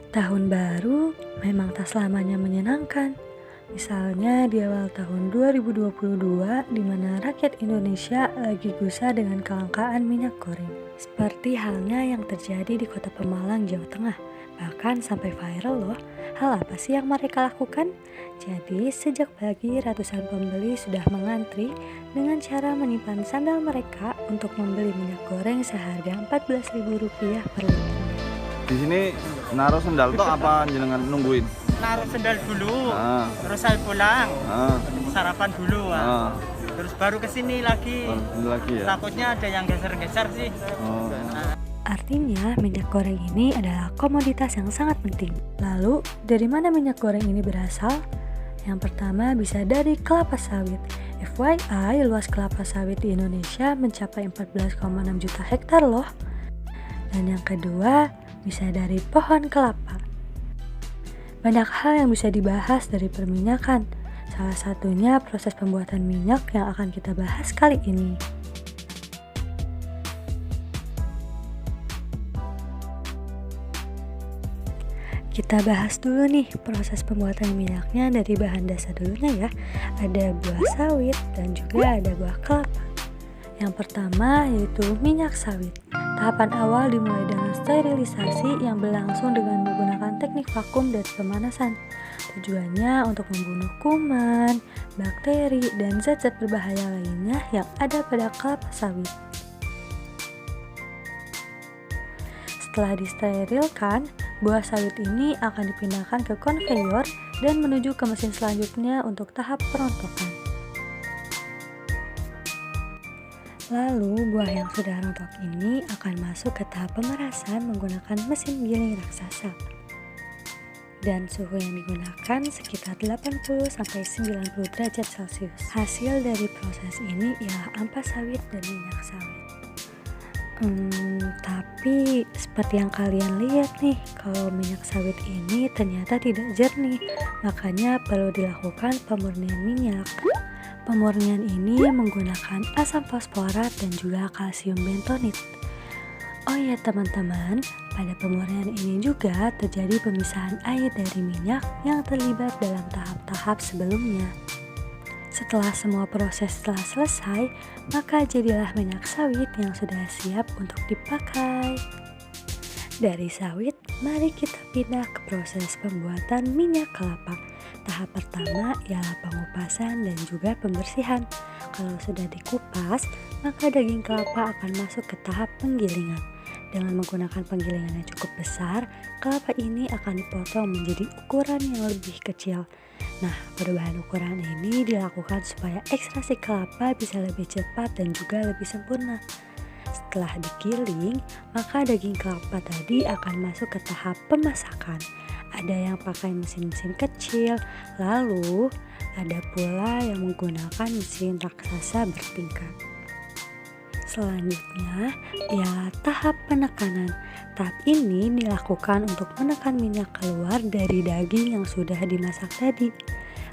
Tahun baru memang tak selamanya menyenangkan. Misalnya di awal tahun 2022 di mana rakyat Indonesia lagi gusar dengan kelangkaan minyak goreng. Seperti halnya yang terjadi di kota Pemalang, Jawa Tengah. Bahkan sampai viral loh. Hal apa sih yang mereka lakukan? Jadi sejak pagi ratusan pembeli sudah mengantri dengan cara menyimpan sandal mereka untuk membeli minyak goreng seharga Rp14.000 per liter. Di sini naruh sendal tuh apa jenengan nungguin? Naruh sendal dulu, terus saya pulang, sarapan dulu, terus baru kesini lagi. Lagi ya? Takutnya ada yang geser-geser sih. Artinya minyak goreng ini adalah komoditas yang sangat penting. Lalu dari mana minyak goreng ini berasal? Yang pertama bisa dari kelapa sawit. FYI, luas kelapa sawit di Indonesia mencapai 14,6 juta hektar loh. Dan yang kedua bisa dari pohon kelapa. Banyak hal yang bisa dibahas dari perminyakan. Salah satunya proses pembuatan minyak yang akan kita bahas kali ini. Kita bahas dulu nih proses pembuatan minyaknya dari bahan dasar dulunya ya. Ada buah sawit dan juga ada buah kelapa. Yang pertama yaitu minyak sawit. Tahapan awal dimulai dengan sterilisasi yang berlangsung dengan menggunakan teknik vakum dan pemanasan. Tujuannya untuk membunuh kuman, bakteri, dan zat-zat berbahaya lainnya yang ada pada kelapa sawit. Setelah disterilkan, buah sawit ini akan dipindahkan ke konveyor dan menuju ke mesin selanjutnya untuk tahap perontokan. Lalu buah yang sudah rontok ini akan masuk ke tahap pemerasan menggunakan mesin giling raksasa. Dan suhu yang digunakan sekitar 80-90 derajat Celcius. Hasil dari proses ini ialah ampas sawit dan minyak sawit. Tapi seperti yang kalian lihat nih, kalau minyak sawit ini ternyata tidak jernih. Makanya perlu dilakukan pemurnian minyak. Pemurnian ini menggunakan asam fosforat dan juga kalsium bentonit. Oh ya teman-teman, pada pemurnian ini juga terjadi pemisahan air dari minyak yang terlibat dalam tahap-tahap sebelumnya. Setelah semua proses telah selesai, maka jadilah minyak sawit yang sudah siap untuk dipakai. Dari sawit, mari kita pindah ke proses pembuatan minyak kelapa. Tahap pertama ialah pengupasan dan juga pembersihan. Kalau sudah dikupas, maka daging kelapa akan masuk ke tahap penggilingan. Dengan menggunakan penggilingan yang cukup besar, kelapa ini akan dipotong menjadi ukuran yang lebih kecil. Nah, perubahan ukuran ini dilakukan supaya ekstraksi kelapa bisa lebih cepat dan juga lebih sempurna. Setelah digiling, maka daging kelapa tadi akan masuk ke tahap pemasakan. Ada yang pakai mesin-mesin kecil, lalu ada pula yang menggunakan mesin raksasa bertingkat. Selanjutnya ialah tahap penekanan. Tahap ini dilakukan untuk menekan minyak keluar dari daging yang sudah dimasak tadi.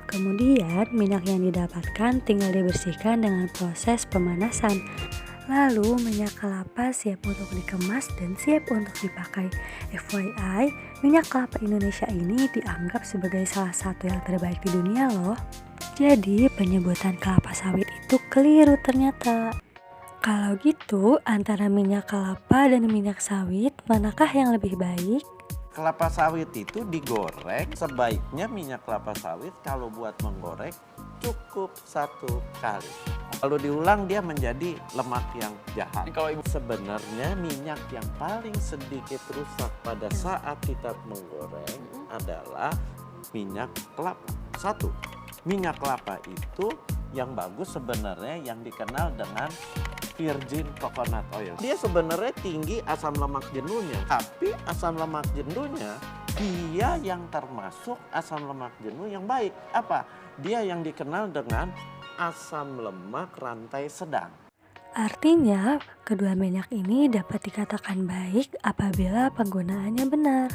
Kemudian minyak yang didapatkan tinggal dibersihkan dengan proses pemanasan. Lalu minyak kelapa siap untuk dikemas dan siap untuk dipakai. FYI, minyak kelapa Indonesia ini dianggap sebagai salah satu yang terbaik di dunia loh. Jadi penyebutan kelapa sawit itu keliru ternyata. Kalau gitu, antara minyak kelapa dan minyak sawit, manakah yang lebih baik? Kelapa sawit itu digoreng, sebaiknya minyak kelapa sawit kalau buat menggoreng cukup 1 kali. Kalau diulang dia menjadi lemak yang jahat. Sebenarnya minyak yang paling sedikit rusak pada saat kita menggoreng adalah minyak kelapa. 1, minyak kelapa itu yang bagus sebenarnya yang dikenal dengan virgin coconut oil. Dia sebenarnya tinggi asam lemak jenuhnya, tapi asam lemak jenuhnya dia yang termasuk asam lemak jenuh yang baik. Apa? Dia yang dikenal dengan asam lemak rantai sedang. Artinya, kedua minyak ini dapat dikatakan baik apabila penggunaannya benar.